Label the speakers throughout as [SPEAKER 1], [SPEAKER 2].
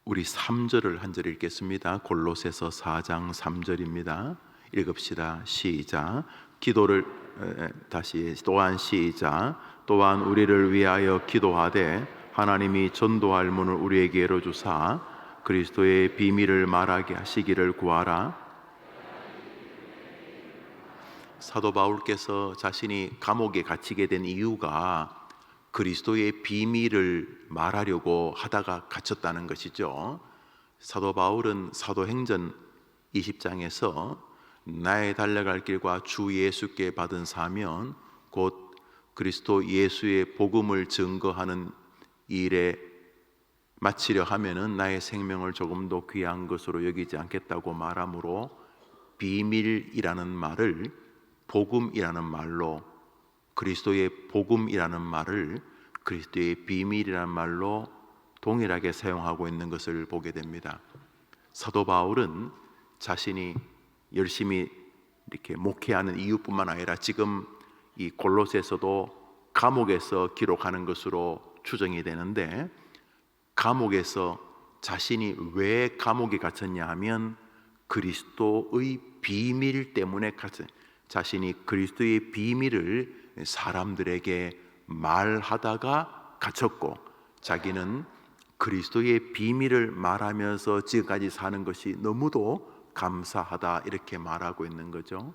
[SPEAKER 1] 우리 3절을 한 절 읽겠습니다. 골로새서 4장 3절입니다. 읽읍시다. 시작. 기도를 다시 또한 시작. 또한 우리를 위하여 기도하되 하나님이 전도할 문을 우리에게 열어주사 그리스도의 비밀을 말하게 하시기를 구하라. 사도 바울께서 자신이 감옥에 갇히게 된 이유가 그리스도의 비밀을 말하려고 하다가 갇혔다는 것이죠. 사도 바울은 사도행전 20장에서 나의 달려갈 길과 주 예수께 받은 사명 곧 그리스도 예수의 복음을 증거하는 일에 마치려 하면은 나의 생명을 조금 더 귀한 것으로 여기지 않겠다고 말하므로 비밀이라는 말을 복음이라는 말로, 그리스도의 복음이라는 말을 그리스도의 비밀이라는 말로 동일하게 사용하고 있는 것을 보게 됩니다. 사도 바울은 자신이 열심히 이렇게 목회하는 이유뿐만 아니라 지금 이 골로새서도 감옥에서 기록하는 것으로 추정이 되는데, 감옥에서 자신이 왜 감옥에 갇혔냐 하면 그리스도의 비밀 때문에 갇혔어요. 자신이 그리스도의 비밀을 사람들에게 말하다가 갇혔고, 자기는 그리스도의 비밀을 말하면서 지금까지 사는 것이 너무도 감사하다 이렇게 말하고 있는 거죠.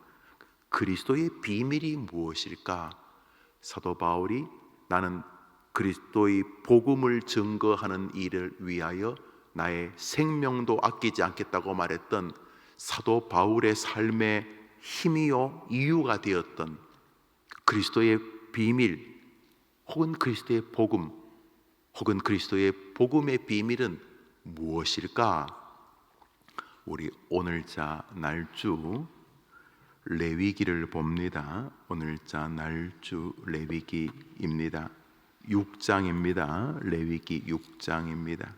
[SPEAKER 1] 그리스도의 비밀이 무엇일까? 사도 바울이 나는 그리스도의 복음을 증거하는 일을 위하여 나의 생명도 아끼지 않겠다고 말했던 사도 바울의 삶의 힘이요 이유가 되었던 그리스도의 비밀 혹은 그리스도의 복음 혹은 그리스도의 복음의 비밀은 무엇일까? 우리 오늘자 날주 레위기를 봅니다. 오늘자 날주 레위기입니다. 6장입니다. 레위기 6장입니다.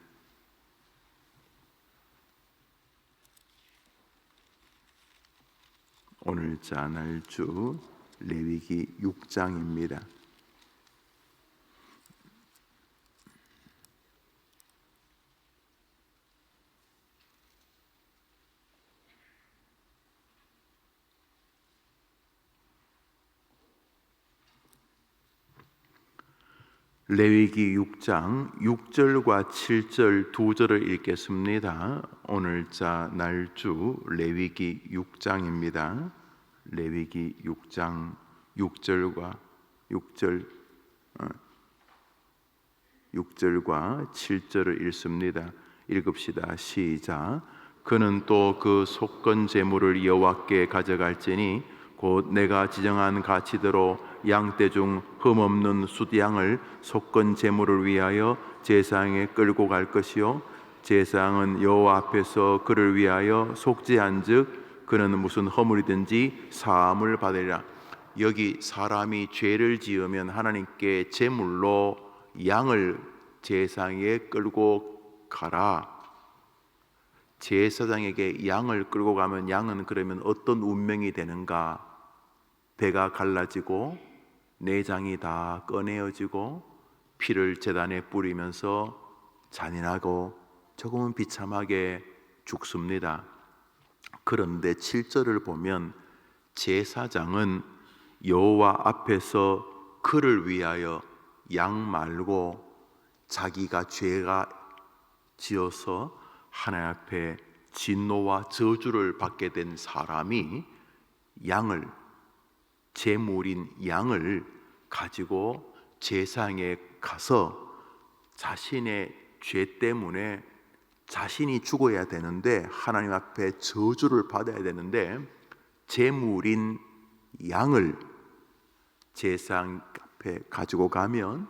[SPEAKER 1] 오늘자 날주 레위기 6장입니다. 레위기 6장 6절과 7절 두 절을 읽겠습니다. 오늘자 날주 레위기 6장입니다. 레위기 6장 6절과 7절을 읽습니다. 읽읍시다. 시작. 그는 또 그 속건 제물을 여호와께 가져갈지니 곧 내가 지정한 가치대로 양떼 중 흠없는 숫양을 속건 제물을 위하여 제사장에 끌고 갈 것이요 제사장은 여호와 앞에서 그를 위하여 속죄한즉 그는 무슨 허물이든지 사함을 받으리라. 여기 사람이 죄를 지으면 하나님께 제물로 양을 제사장에 끌고 가라. 제사장에게 양을 끌고 가면 양은 그러면 어떤 운명이 되는가? 배가 갈라지고 내장이 다 꺼내어지고 피를 제단에 뿌리면서 잔인하고 조금은 비참하게 죽습니다. 그런데 7절을 보면 제사장은 여호와 앞에서 그를 위하여 양 말고 자기가 죄가 지어서 하나님 앞에 진노와 저주를 받게 된 사람이 양을, 제물인 양을 가지고 제사장에 가서 자신의 죄 때문에 자신이 죽어야 되는데 하나님 앞에 저주를 받아야 되는데 제물인 양을 제사장 앞에 가지고 가면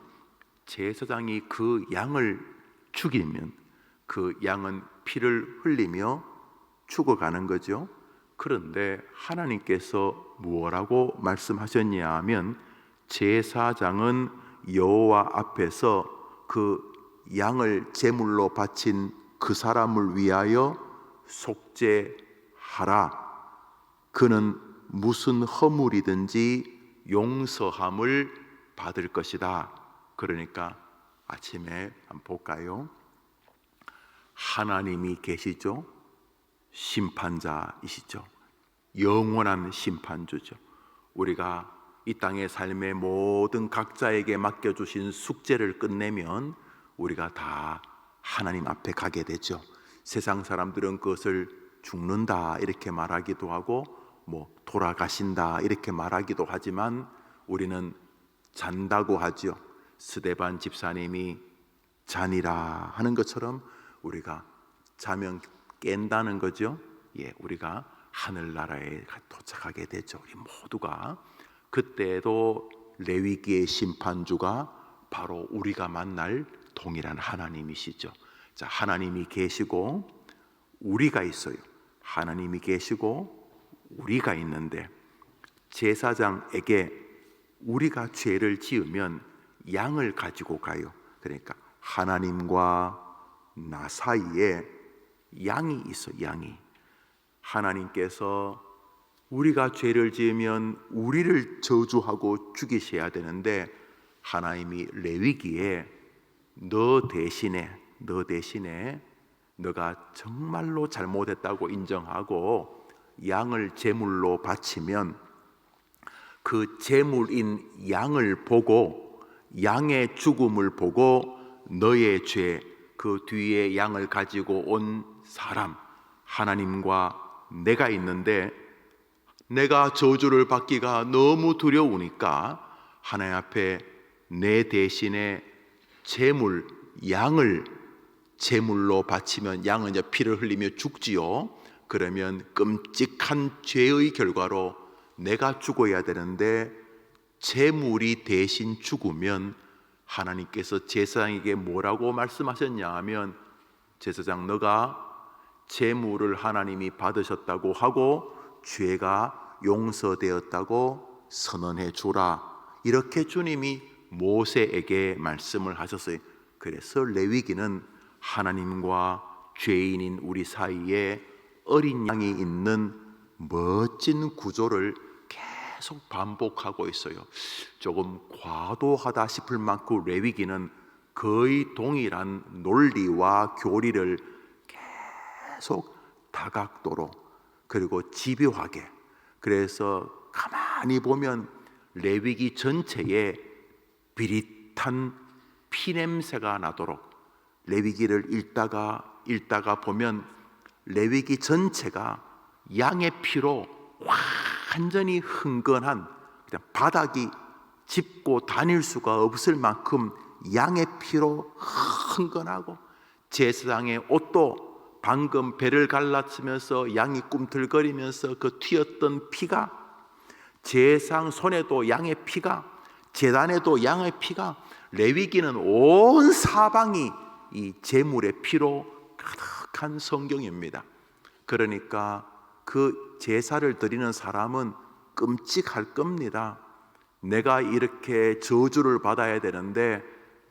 [SPEAKER 1] 제사장이 그 양을 죽이면 그 양은 피를 흘리며 죽어가는 거죠. 그런데 하나님께서 무엇라고 말씀하셨냐 하면 제사장은 여호와 앞에서 그 양을 제물로 바친 그 사람을 위하여 속죄하라. 그는 무슨 허물이든지 용서함을 받을 것이다. 그러니까 아침에 한번 볼까요? 하나님이 계시죠. 심판자이시죠. 영원한 심판주죠. 우리가 이 땅의 삶의 모든 각자에게 맡겨주신 숙제를 끝내면 우리가 다 하나님 앞에 가게 되죠. 세상 사람들은 그것을 죽는다 이렇게 말하기도 하고 돌아가신다 이렇게 말하기도 하지만 우리는 잔다고 하죠. 스데반 집사님이 잔이라 하는 것처럼 우리가 자면 깬다는 거죠. 우리가 하늘나라에 도착하게 되죠. 우리 모두가. 그때도 레위기의 심판주가 바로 우리가 만날 동일한 하나님이시죠. 자, 하나님이 계시고 우리가 있어요. 하나님이 계시고 우리가 있는데 제사장에게 우리가 죄를 지으면 양을 가지고 가요. 그러니까 하나님과 나 사이에 양이 있어. 양이. 하나님께서 우리가 죄를 지으면 우리를 저주하고 죽이셔야 되는데 하나님이 레위기에 너 대신에 너가 정말로 잘못했다고 인정하고 양을 제물로 바치면 그 제물인 양을 보고 양의 죽음을 보고 너의 죄, 그 뒤에 양을 가지고 온 사람 하나님과 내가 있는데 내가 저주를 받기가 너무 두려우니까 하나님 앞에 내 대신에 제물, 양을 제물로 바치면 양은 이제 피를 흘리며 죽지요. 그러면 끔찍한 죄의 결과로 내가 죽어야 되는데 제물이 대신 죽으면 하나님께서 제사장에게 뭐라고 말씀하셨냐 하면 제사장 너가 제물을 하나님이 받으셨다고 하고 죄가 용서되었다고 선언해 주라. 이렇게 주님이 모세에게 말씀을 하셨어요. 그래서 레위기는 하나님과 죄인인 우리 사이에 어린 양이 있는 멋진 구조를 계속 반복하고 있어요. 조금 과도하다 싶을 만큼 레위기는 거의 동일한 논리와 교리를 계속 다각도로 그리고 집요하게, 그래서 가만히 보면 레위기 전체에 비릿한 피냄새가 나도록 레위기를 읽다가 보면 레위기 전체가 양의 피로 완전히 흥건한, 그냥 바닥이 짚고 다닐 수가 없을 만큼 양의 피로 흥건하고 제사장의 옷도 방금 배를 갈라치면서 양이 꿈틀거리면서 그 튀었던 피가, 제사장 손에도 양의 피가, 제단에도 양의 피가, 레위기는 온 사방이 이 제물의 피로 가득한 성경입니다. 그러니까 그 제사를 드리는 사람은 끔찍할 겁니다. 내가 이렇게 저주를 받아야 되는데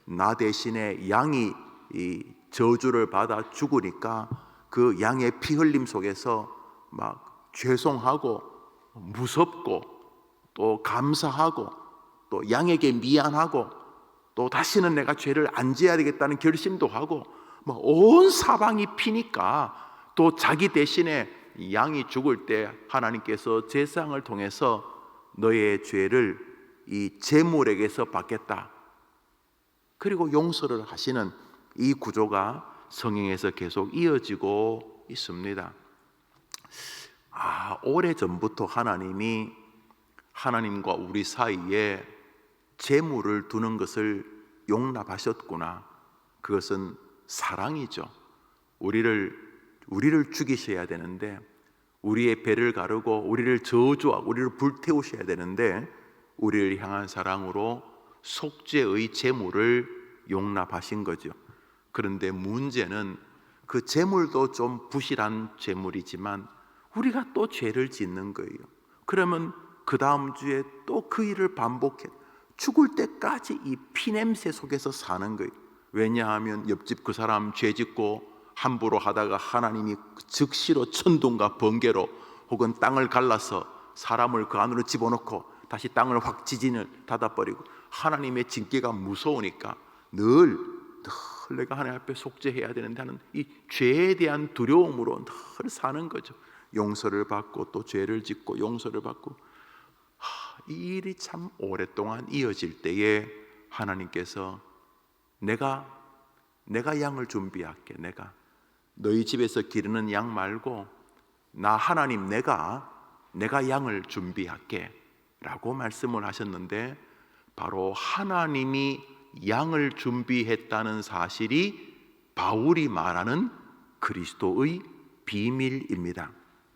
[SPEAKER 1] 나 대신에 양이 이 저주를 받아 죽으니까 그 양의 피 흘림 속에서 막 죄송하고 무섭고 또 감사하고 또 양에게 미안하고 또 다시는 내가 죄를 안 지어야 되겠다는 결심도 하고 온 사방이 피니까 또 자기 대신에 양이 죽을 때 하나님께서 제사장을 통해서 너의 죄를 이 제물에게서 받겠다, 그리고 용서를 하시는 이 구조가 성경에서 계속 이어지고 있습니다. 오래전부터 하나님이 하나님과 우리 사이에 제물을 두는 것을 용납하셨구나. 그것은 사랑이죠. 우리를 죽이셔야 되는데, 우리의 배를 가르고 우리를 저주하고 우리를 불태우셔야 되는데 우리를 향한 사랑으로 속죄의 제물을 용납하신 거죠. 그런데 문제는 그 제물도 좀 부실한 제물이지만 우리가 또 죄를 짓는 거예요. 그러면 그 다음 주에 또 그 일을 반복해 죽을 때까지 이 피냄새 속에서 사는 거예요. 왜냐하면 옆집 그 사람 죄 짓고 함부로 하다가 하나님이 즉시로 천둥과 번개로 혹은 땅을 갈라서 사람을 그 안으로 집어넣고 다시 땅을 확 지진을 닫아버리고 하나님의 징계가 무서우니까 늘 늘 내가 하나님 앞에 속죄해야 되는데 하는 이 죄에 대한 두려움으로 늘 사는 거죠. 용서를 받고 또 죄를 짓고 용서를 받고, 이 일이 참 오랫동안 이어질 때에 하나님께서 내가 양을 준비할게. 내가 너희 집에서 기르는 양 말고 나 하나님 내가 양을 준비할게 라고 말씀을 하셨는데, 바로 하나님이 양을 준비했다는 사실이 바울이 말하는 그리스도의 비밀입니다.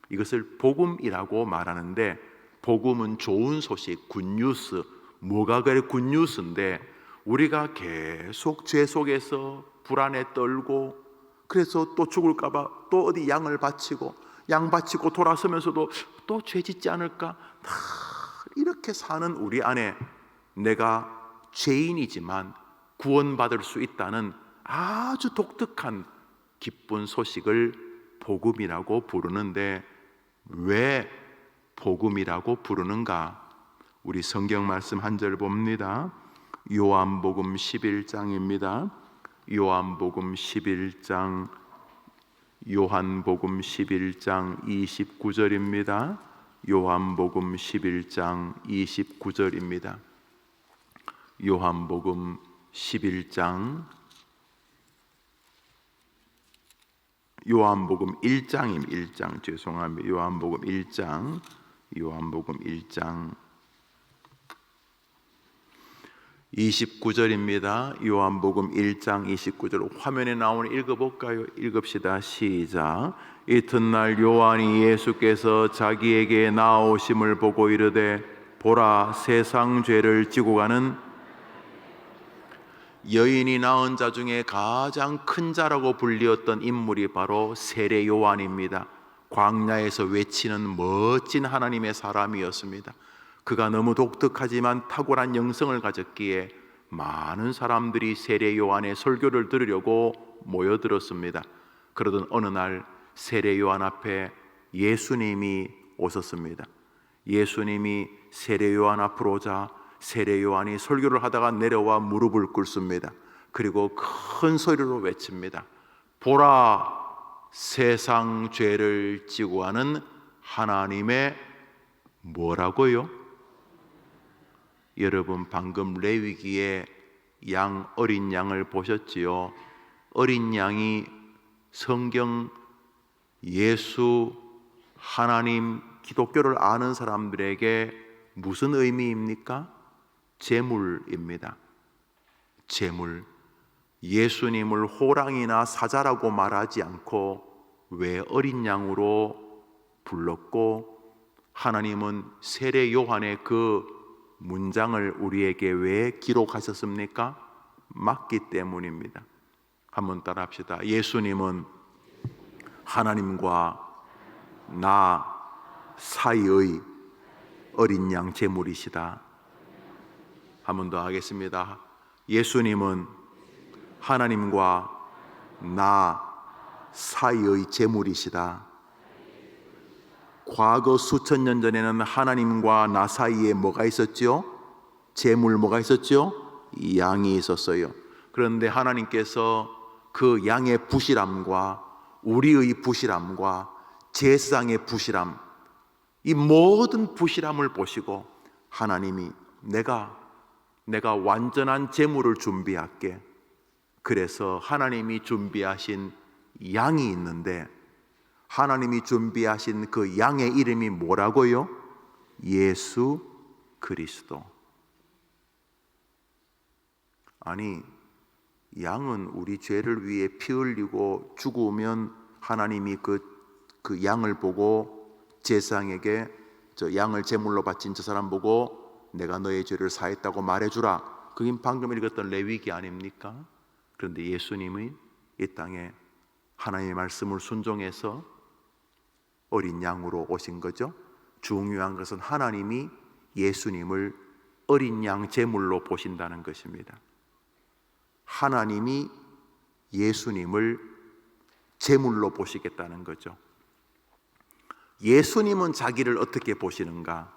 [SPEAKER 1] 이것을 복음이라고 말하는데, 복음은 좋은 소식, 굿뉴스. 뭐가 그래 굿뉴스인데, 우리가 계속 죄 속에서 불안에 떨고, 그래서 또 죽을까봐 또 어디 양을 바치고, 양 바치고 돌아서면서도 또 죄 짓지 않을까, 이렇게 사는 우리 안에 내가 죄인이지만 구원받을 수 있다는 아주 독특한 기쁜 소식을 복음이라고 부르는데, 왜 복음이라고 부르는가? 우리 성경 말씀 한 절 봅니다. 요한복음 11장입니다. 요한복음 11장 29절입니다. 요한복음 11장 29절입니다. 요한복음 1장입니다. 요한복음 1장 죄송합니다. 요한복음 1장 29절입니다. 요한복음 1장 29절 화면에 나오는 읽어볼까요? 읽읍시다. 시작. 이튿날 요한이 예수께서 자기에게 나오심을 보고 이르되, 보라, 세상 죄를 지고 가는 여인이 낳은 자 중에 가장 큰 자라고 불리었던 인물이 바로 세례 요한입니다. 광야에서 외치는 멋진 하나님의 사람이었습니다. 그가 너무 독특하지만 탁월한 영성을 가졌기에 많은 사람들이 세례 요한의 설교를 들으려고 모여들었습니다. 그러던 어느 날 세례 요한 앞에 예수님이 오셨습니다. 예수님이 세례 요한 앞으로 오자 세례 요한이 설교를 하다가 내려와 무릎을 꿇습니다. 그리고 큰 소리로 외칩니다. 보라, 세상 죄를 지고 가는 하나님의 뭐라고요? 여러분 방금 레위기에 어린 양을 보셨지요? 어린 양이 성경, 예수, 하나님, 기독교를 아는 사람들에게 무슨 의미입니까? 제물입니다. 제물. 예수님을 호랑이나 사자라고 말하지 않고 왜 어린 양으로 불렀고, 하나님은 세례 요한의 그 문장을 우리에게 왜 기록하셨습니까? 맞기 때문입니다. 한번 따라 합시다. 예수님은 하나님과 나 사이의 어린 양 제물이시다. 한 번 더 하겠습니다. 예수님은 하나님과 나 사이의 제물이시다. 과거 수천 년 전에는 하나님과 나 사이에 뭐가 있었죠? 제물 뭐가 있었죠? 양이 있었어요. 그런데 하나님께서 그 양의 부실함과 우리의 부실함과 제사장의 부실함, 이 모든 부실함을 보시고 하나님이 내가 완전한 제물을 준비할게. 그래서 하나님이 준비하신 양이 있는데, 하나님이 준비하신 그 양의 이름이 뭐라고요? 예수 그리스도. 아니, 양은 우리 죄를 위해 피 흘리고 죽으면 하나님이 그 양을 보고 제사장에게 저 양을 제물로 바친 저 사람 보고 내가 너의 죄를 사했다고 말해주라. 그게 방금 읽었던 레위기 아닙니까? 그런데 예수님이 이 땅에 하나님의 말씀을 순종해서 어린 양으로 오신 거죠. 중요한 것은 하나님이 예수님을 어린 양 제물로 보신다는 것입니다. 하나님이 예수님을 제물로 보시겠다는 거죠. 예수님은 자기를 어떻게 보시는가?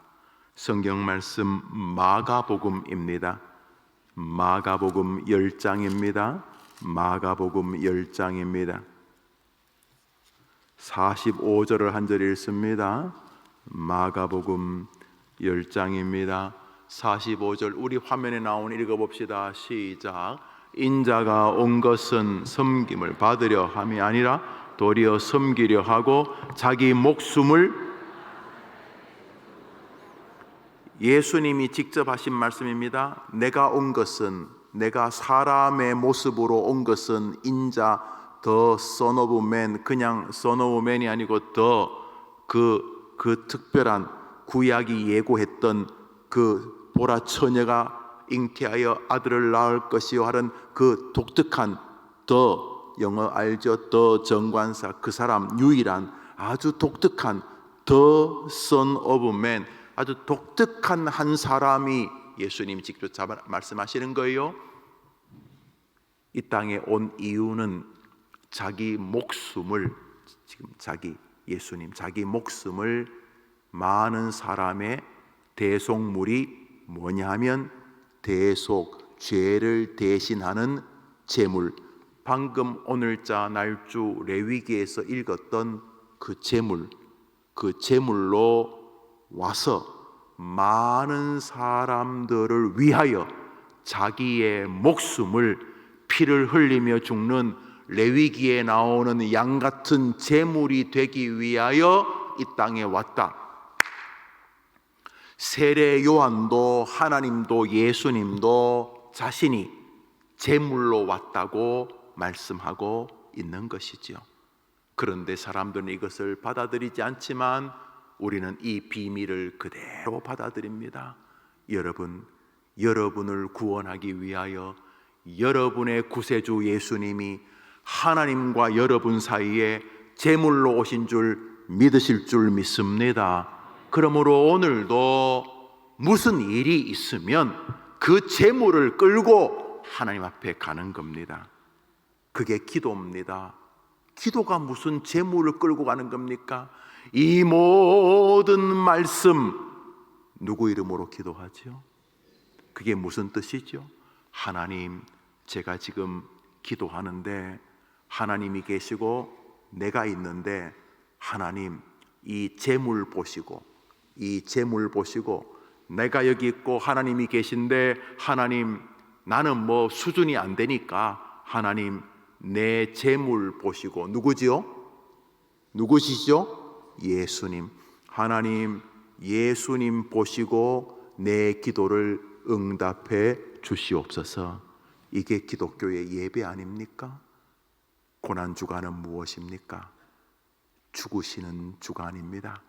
[SPEAKER 1] 성경 말씀 마가복음입니다. 마가복음 10장입니다. 마가복음 10장입니다. 45절을 한 절 읽습니다. 마가복음 10장입니다. 45절 우리 화면에 나온 읽어봅시다. 시작. 인자가 온 것은 섬김을 받으려 함이 아니라 도리어 섬기려 하고 자기 목숨을, 예수님이 직접 하신 말씀입니다. 내가 온 것은, 내가 사람의 모습으로 온 것은 인자 더 Son of Man, 그냥 Son of Man이 아니고 더 그 특별한 구약이 예고했던 그 보라 처녀가 잉태하여 아들을 낳을 것이요 하는 그 독특한, 더 영어 알죠? 더 정관사, 그 사람 유일한 아주 독특한 더 Son of Man, 아주 독특한 한 사람이 예수님이 직접 말씀하시는 거예요. 이 땅에 온 이유는 자기 목숨을, 지금 예수님 자기 목숨을 많은 사람의 대속물이 뭐냐 하면 대속, 죄를 대신하는 제물, 방금 오늘자 날주 레위기에서 읽었던 그 제물, 그 제물로 와서 많은 사람들을 위하여 자기의 목숨을, 피를 흘리며 죽는 레위기에 나오는 양 같은 제물이 되기 위하여 이 땅에 왔다. 세례 요한도 하나님도 예수님도 자신이 제물로 왔다고 말씀하고 있는 것이죠. 그런데 사람들은 이것을 받아들이지 않지만 우리는 이 비밀을 그대로 받아들입니다. 여러분을 구원하기 위하여 여러분의 구세주 예수님이 하나님과 여러분 사이에 제물로 오신 줄 믿으실 줄 믿습니다. 그러므로 오늘도 무슨 일이 있으면 그 제물을 끌고 하나님 앞에 가는 겁니다. 그게 기도입니다. 기도가 무슨 제물을 끌고 가는 겁니까? 이 모든 말씀 누구 이름으로 기도하죠? 그게 무슨 뜻이죠? 하나님, 제가 지금 기도하는데 하나님이 계시고 내가 있는데 하나님, 이 제물 보시고 내가 여기 있고 하나님이 계신데 하나님, 나는 뭐 수준이 안 되니까 하나님 내 제물 보시고, 누구시죠? 예수님. 하나님, 예수님 보시고 내 기도를 응답해 주시옵소서. 이게 기독교의 예배 아닙니까? 고난주간은 무엇입니까? 죽으시는 주간입니다.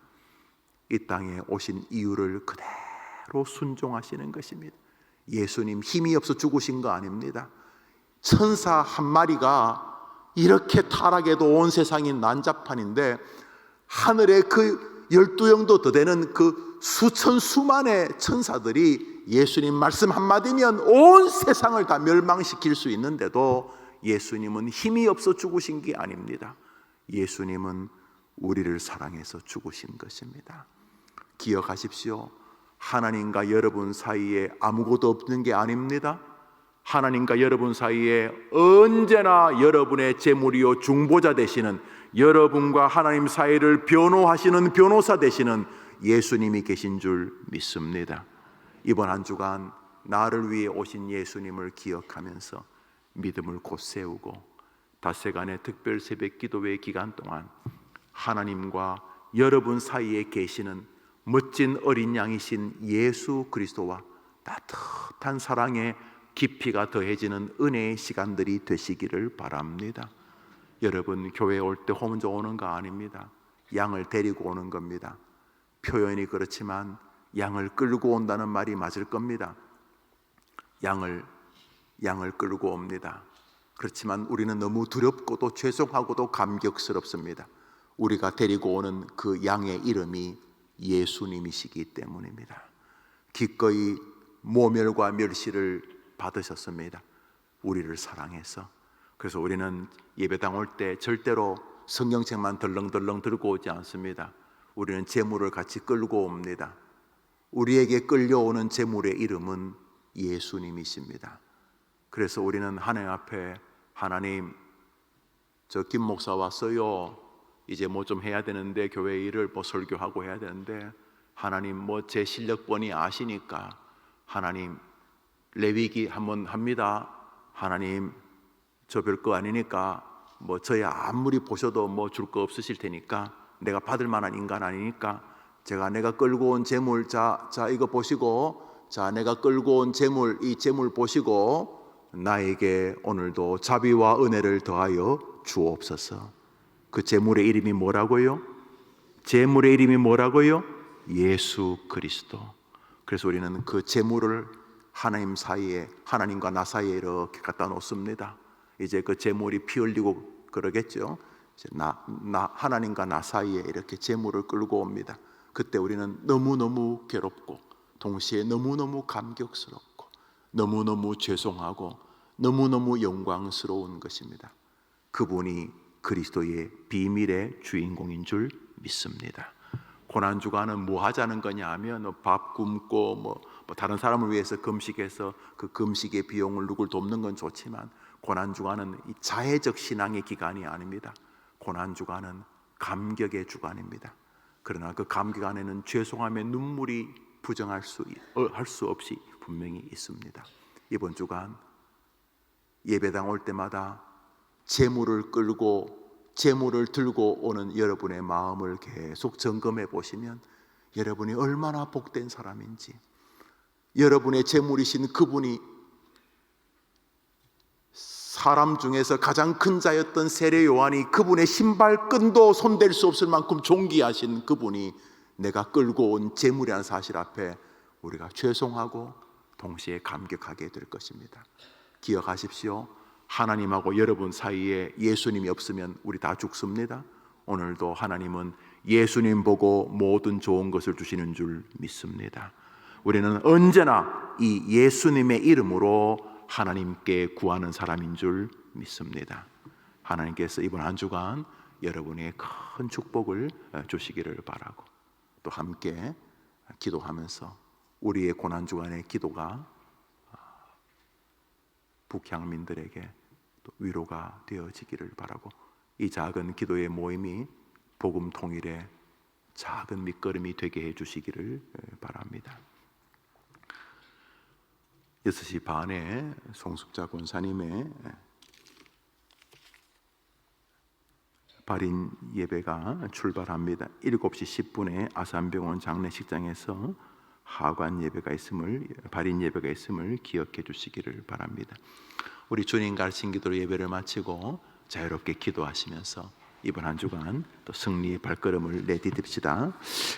[SPEAKER 1] 이 땅에 오신 이유를 그대로 순종하시는 것입니다. 예수님 힘이 없어 죽으신 거 아닙니다. 천사 한 마리가 이렇게 타락해도 온 세상이 난잡한인데 하늘에 그 12영도 더 되는 그 수천 수만의 천사들이 예수님 말씀 한마디면 온 세상을 다 멸망시킬 수 있는데도 예수님은 힘이 없어 죽으신 게 아닙니다. 예수님은 우리를 사랑해서 죽으신 것입니다. 기억하십시오. 하나님과 여러분 사이에 아무것도 없는 게 아닙니다. 하나님과 여러분 사이에 언제나 여러분의 제물이요 중보자 되시는, 여러분과 하나님 사이를 변호하시는 변호사 되시는 예수님이 계신 줄 믿습니다. 이번 한 주간 나를 위해 오신 예수님을 기억하면서 믿음을 곧세우고 닷새간의 특별 새벽 기도회 기간 동안 하나님과 여러분 사이에 계시는 멋진 어린 양이신 예수 그리스도와 따뜻한 사랑의 깊이가 더해지는 은혜의 시간들이 되시기를 바랍니다. 여러분, 교회에 올 때 혼자 오는 거 아닙니다. 양을 데리고 오는 겁니다. 표현이 그렇지만 양을 끌고 온다는 말이 맞을 겁니다. 양을 끌고 옵니다. 그렇지만 우리는 너무 두렵고도 죄송하고도 감격스럽습니다. 우리가 데리고 오는 그 양의 이름이 예수님이시기 때문입니다. 기꺼이 모멸과 멸시를 받으셨습니다. 우리를 사랑해서. 그래서 우리는 예배당 올 때 절대로 성경책만 덜렁덜렁 들고 오지 않습니다. 우리는 제물을 같이 끌고 옵니다. 우리에게 끌려오는 제물의 이름은 예수님이십니다. 그래서 우리는 하나님 앞에 하나님, 저 김 목사 왔어요. 이제 뭐 좀 해야 되는데, 교회 일을 뭐 설교하고 해야 되는데, 하나님 뭐 제 실력뻔히 아시니까 하나님 레위기 한번 합니다. 하나님 저 별거 아니니까 뭐 저야 아무리 보셔도 뭐 줄 거 없으실 테니까, 내가 받을 만한 인간 아니니까 내가 끌고 온 재물, 자 이거 보시고, 자 내가 끌고 온 재물, 이 재물 보시고 나에게 오늘도 자비와 은혜를 더하여 주옵소서. 그 재물의 이름이 뭐라고요? 재물의 이름이 뭐라고요? 예수 그리스도. 그래서 우리는 그 재물을 하나님 사이에, 하나님과 나 사이에 이렇게 갖다 놓습니다. 이제 그 재물이 피 흘리고 그러겠죠. 이제 하나님과 나 사이에 이렇게 재물을 끌고 옵니다. 그때 우리는 너무너무 괴롭고 동시에 너무너무 감격스럽고 너무너무 죄송하고 너무너무 영광스러운 것입니다. 그분이 그리스도의 비밀의 주인공인 줄 믿습니다. 고난주간은 뭐 하자는 거냐 하면 밥 굶고 뭐 다른 사람을 위해서 금식해서 그 금식의 비용을 누굴 돕는 건 좋지만, 고난주간은 이 자해적 신앙의 기간이 아닙니다. 고난주간은 감격의 주간입니다. 그러나 그 감격 안에는 죄송함의 눈물이 부정할 수 없이 분명히 있습니다. 이번 주간 예배당 올 때마다 재물을 들고 오는 여러분의 마음을 계속 점검해 보시면 여러분이 얼마나 복된 사람인지, 여러분의 재물이신 그분이 사람 중에서 가장 큰 자였던 세례 요한이 그분의 신발끈도 손댈 수 없을 만큼 존귀하신 그분이 내가 끌고 온 재물이라는 사실 앞에 우리가 죄송하고 동시에 감격하게 될 것입니다. 기억하십시오. 하나님하고 여러분 사이에 예수님이 없으면 우리 다 죽습니다. 오늘도 하나님은 예수님 보고 모든 좋은 것을 주시는 줄 믿습니다. 우리는 언제나 이 예수님의 이름으로 하나님께 구하는 사람인 줄 믿습니다. 하나님께서 이번 한 주간 여러분의 큰 축복을 주시기를 바라고, 또 함께 기도하면서 우리의 고난 주간의 기도가 북향민들에게 또 위로가 되어지기를 바라고, 이 작은 기도의 모임이 복음 통일의 작은 밑거름이 되게 해주시기를 바랍니다. 6시 반에 송숙자 권사님의 발인 예배가 출발합니다. 7시 10분에 아산병원 장례식장에서 하관 예배가 있음을, 발인 예배가 있음을 기억해 주시기를 바랍니다. 우리 주님 가르친 기도로 예배를 마치고 자유롭게 기도하시면서 이번 한 주간 또 승리의 발걸음을 내디딥시다.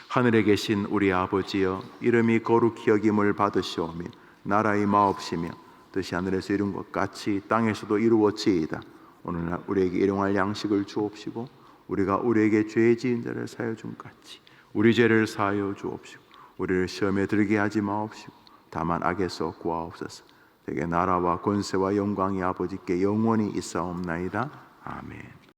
[SPEAKER 1] 하늘에 계신 우리 아버지여, 이름이 거룩히 여김을 받으시오며 나라의 마옵시며 뜻이 하늘에서 이룬 것 같이 땅에서도 이루어지이다. 오늘날 우리에게 일용할 양식을 주옵시고, 우리가 우리에게 죄 지은 자를 사하여 준 같이 우리 죄를 사하여 주옵시고, 우리를 시험에 들게 하지 마옵시고 다만 악에서 구하옵소서. 되게 나라와 권세와 영광이 아버지께 영원히 있사옵나이다. 아멘.